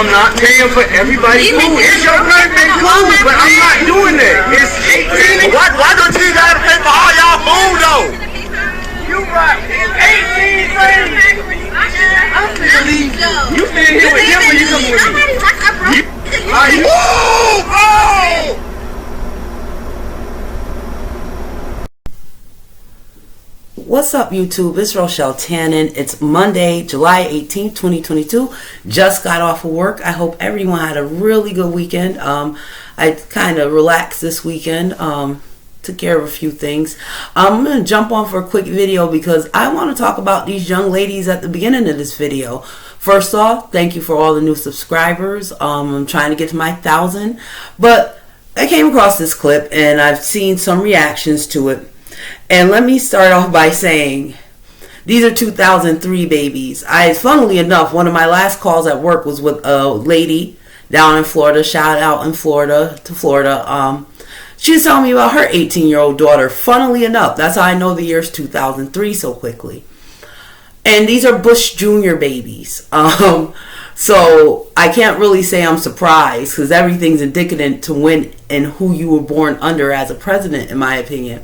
I'm not paying for everybody's food. It's your birthday, cool, but I'm not doing that. It's 18. Why don't you gotta pay for all y'all food though? You right. It's 18 friends. I'm finna leave. You stay here with him or you come with me? Woo, bro! What's up, YouTube? It's Rochelle Tannen. It's Monday, July 18th, 2022. Just got off of work. I hope everyone had a really good weekend. I kind of relaxed this weekend. Took care of a few things. I'm going to jump on for a quick video because I want to talk about these young ladies at the beginning of this video. First off, thank you for all the new subscribers. I'm trying to get to my 1,000. But I came across this clip and I've seen some reactions to it. And let me start off by saying these are 2003 babies. Funnily enough, one of my last calls at work was with a lady down in Florida. Shout out in Florida to Florida. She was telling me about her 18-year-old daughter. Funnily enough, that's how I know the year's 2003 so quickly. And these are Bush Jr. babies. So I can't really say I'm surprised because everything's indicative to when and who you were born under as a president, in my opinion.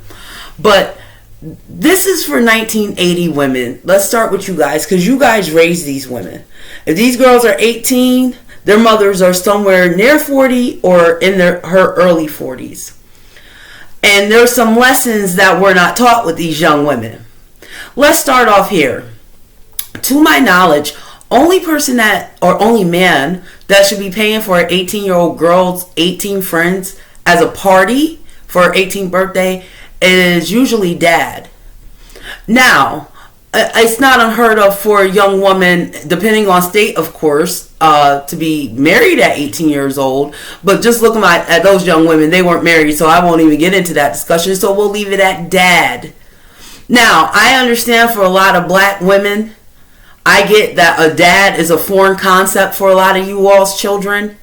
But this is for 1980 women. Let's start with you guys because you guys raised these women. If these girls are 18, their mothers are somewhere near 40 or in her early 40s. And there's some lessons that were not taught with these young women. Let's start off here. To my knowledge, only man that should be paying for an 18-year-old girl's 18 friends as a party for her 18th birthday is usually dad. Now, it's not unheard of for a young woman, depending on state, of course, to be married at 18 years old. But just looking at those young women, they weren't married, so I won't even get into that discussion. So we'll leave it at dad. Now, I understand for a lot of black women, I get that a dad is a foreign concept for a lot of you all's children.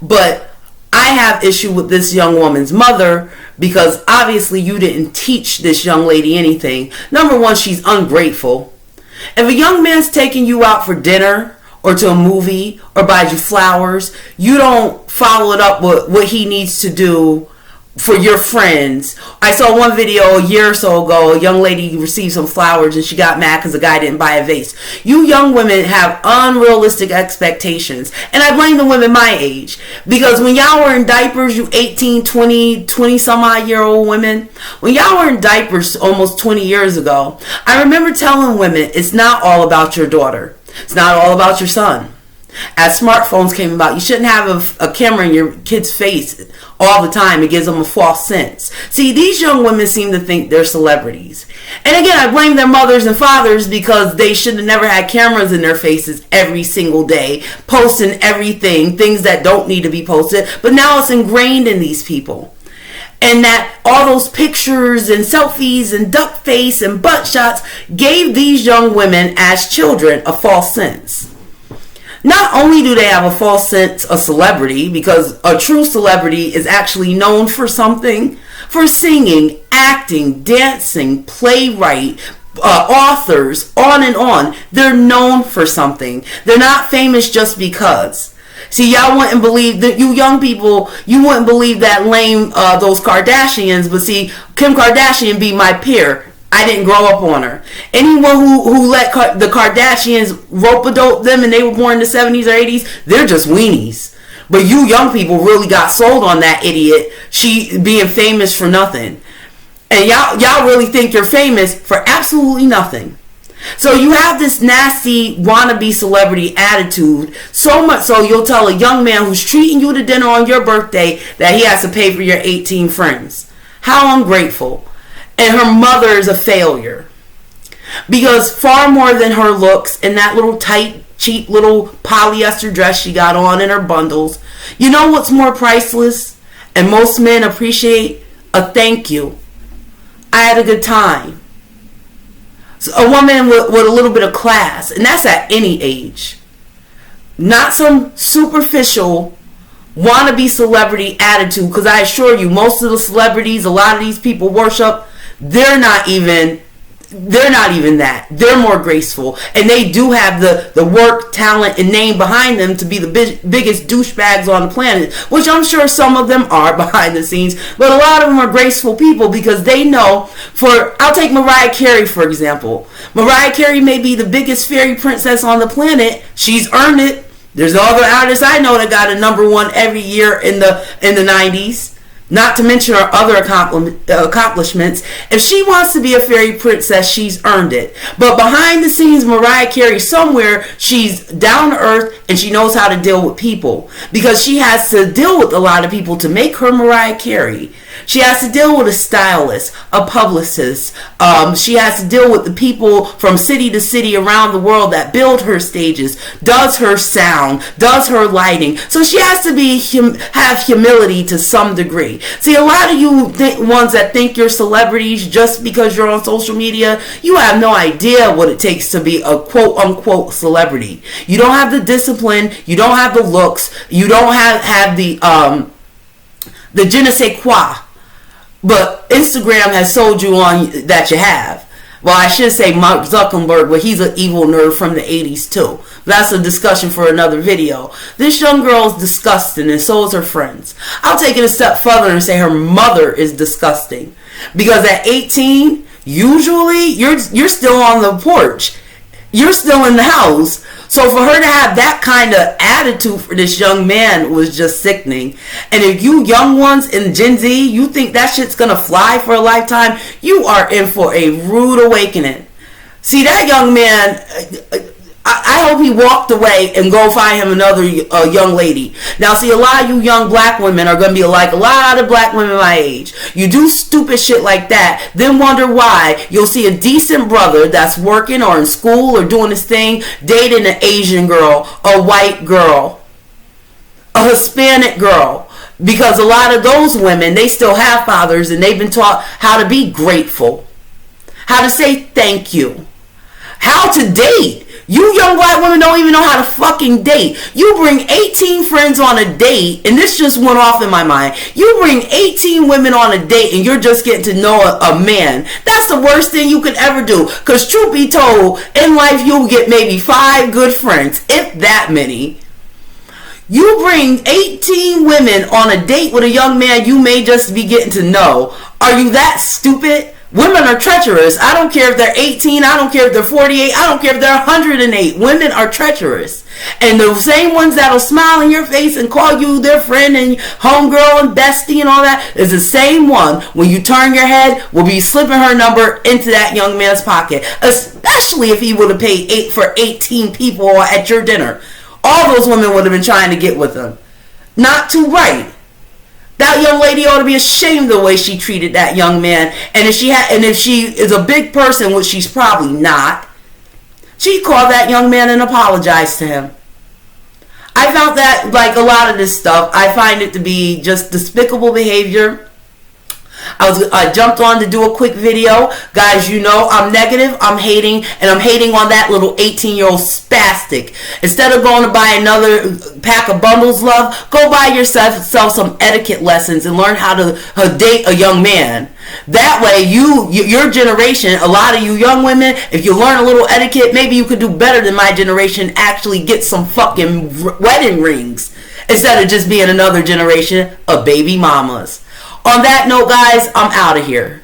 But I have issue with this young woman's mother because obviously you didn't teach this young lady anything. Number one, she's ungrateful. If a young man's taking you out for dinner or to a movie or buys you flowers, you don't follow it up with what he needs to do for your friends. I saw one video a year or so ago. A young lady received some flowers and she got mad because the guy didn't buy a vase. You young women have unrealistic expectations. And I blame the women my age. Because when y'all were in diapers, you 18, 20 some odd year old women, when y'all were in diapers almost 20 years ago, I remember telling women it's not all about your daughter. It's not all about your son. As smartphones came about, you shouldn't have a camera in your kid's face all the time. It gives them a false sense. See, these young women seem to think they're celebrities. And again, I blame their mothers and fathers because they should have never had cameras in their faces every single day, posting everything, things that don't need to be posted. But now it's ingrained in these people. And that all those pictures and selfies and duck face and butt shots gave these young women as children a false sense. Not only do they have a false sense of celebrity, because a true celebrity is actually known for something, for singing, acting, dancing, playwright, authors, on and on. They're known for something. They're not famous just because. See, y'all wouldn't believe that, you young people, you wouldn't believe that lame, those Kardashians, but see, Kim Kardashian be my peer. I didn't grow up on her. Anyone who let the Kardashians rope-a-dope them and they were born in the 70s or 80s, they're just weenies. But you young people really got sold on that idiot, she being famous for nothing. And y'all really think you're famous for absolutely nothing. So you have this nasty wannabe celebrity attitude, so much so you'll tell a young man who's treating you to dinner on your birthday that he has to pay for your 18 friends. How ungrateful. And her mother is a failure. Because far more than her looks and that little tight, cheap little polyester dress she got on in her bundles, you know what's more priceless? And most men appreciate? A thank you. I had a good time. So a woman with a little bit of class. And that's at any age. Not some superficial wannabe celebrity attitude. Because I assure you, most of the celebrities, a lot of these people worship, they're not even they're not even that. They're more graceful, and they do have the work, talent, and name behind them to be the biggest douchebags on the planet, which I'm sure some of them are behind the scenes, but a lot of them are graceful people because they know. I'll take Mariah Carey for example. Mariah Carey may be the biggest fairy princess on the planet. She's earned it. There's other artists I know that got a #1 every year in the 90s. Not to mention her other accomplishments. If she wants to be a fairy princess, she's earned it. But behind the scenes, Mariah Carey, somewhere, she's down to earth and she knows how to deal with people. Because she has to deal with a lot of people to make her Mariah Carey. She has to deal with a stylist, a publicist. She has to deal with the people from city to city around the world that build her stages, does her sound, does her lighting. So she has to have humility to some degree. See, a lot of you ones that think you're celebrities just because you're on social media, you have no idea what it takes to be a quote-unquote celebrity. You don't have the discipline. You don't have the looks. You don't have the je ne sais quoi. But Instagram has sold you on that you have. Well, I should say Mark Zuckerberg, but he's an evil nerd from the 80s too. That's a discussion for another video. This young girl is disgusting, and so is her friends. I'll take it a step further and say her mother is disgusting. Because at 18, usually you're still on the porch. You're still in the house. So for her to have that kind of attitude for this young man was just sickening. And if you young ones in Gen Z, you think that shit's gonna fly for a lifetime, you are in for a rude awakening. See, that young man, I hope he walked away and go find him another young lady. Now, see, a lot of you young black women are going to be like a lot of black women my age. You do stupid shit like that, then wonder why you'll see a decent brother that's working or in school or doing his thing, dating an Asian girl, a white girl, a Hispanic girl. Because a lot of those women, they still have fathers and they've been taught how to be grateful, how to say thank you, how to date. You young black women don't even know how to fucking date. You bring 18 friends on a date, and this just went off in my mind. You bring 18 women on a date, and you're just getting to know a man. That's the worst thing you could ever do. Because truth be told, in life you'll get maybe 5 good friends, if that many. You bring 18 women on a date with a young man you may just be getting to know. Are you that stupid? Women are treacherous. I don't care if they're 18. I don't care if they're 48. I don't care if they're 108. Women are treacherous. And the same ones that'll smile in your face and call you their friend and homegirl and bestie and all that is the same one, when you turn your head, will be slipping her number into that young man's pocket. Especially if he would have paid for 18 people at your dinner. All those women would have been trying to get with him. Not too right. That young lady ought to be ashamed of the way she treated that young man. And if she is a big person, which she's probably not, she'd call that young man and apologize to him. I found that, like a lot of this stuff, I find it to be just despicable behavior. I jumped on to do a quick video. Guys, you know I'm negative, I'm hating, and I'm hating on that little 18-year-old spastic. Instead of going to buy another pack of bundles, love, go buy yourself some etiquette lessons and learn how to date a young man. That way, your generation, a lot of you young women, if you learn a little etiquette, maybe you could do better than my generation, actually get some fucking wedding rings, instead of just being another generation of baby mamas. On that note, guys, I'm out of here.